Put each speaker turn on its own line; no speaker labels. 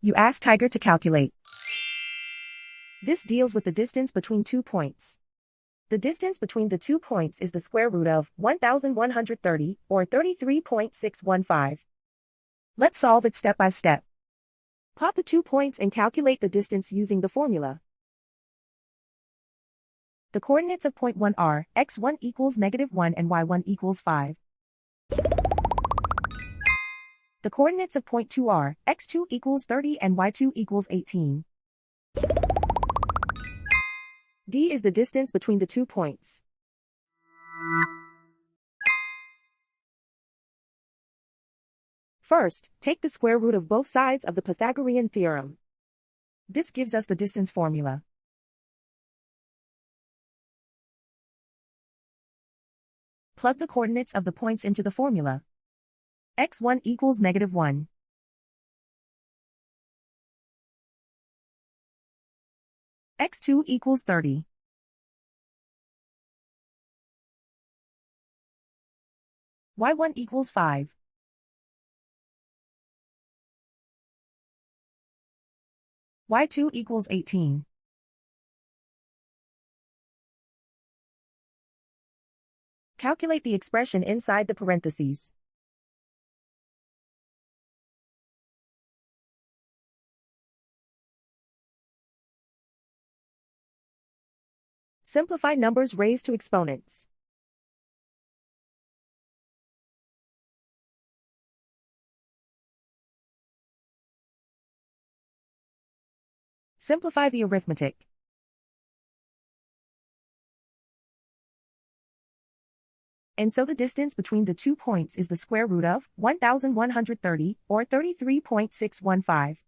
You ask Tiger to calculate. This deals with the distance between 2 points. The distance between the 2 points is the square root of 1,130, or 33.615. Let's solve it step by step. Plot the 2 points and calculate the distance using the formula. The coordinates of point 1 are x1 equals -1 and y1 equals 5. The coordinates of point 2 are x2 equals 30 and y2 equals 18. D is the distance between the 2 points. First, take the square root of both sides of the Pythagorean theorem. This gives us the distance formula. Plug the coordinates of the points into the formula. x1 equals -1. x2 equals 30. y1 equals 5. y2 equals 18. Calculate the expression inside the parentheses. Simplify numbers raised to exponents. Simplify the arithmetic. And so the distance between the 2 points is the square root of 1,130, or 33.615.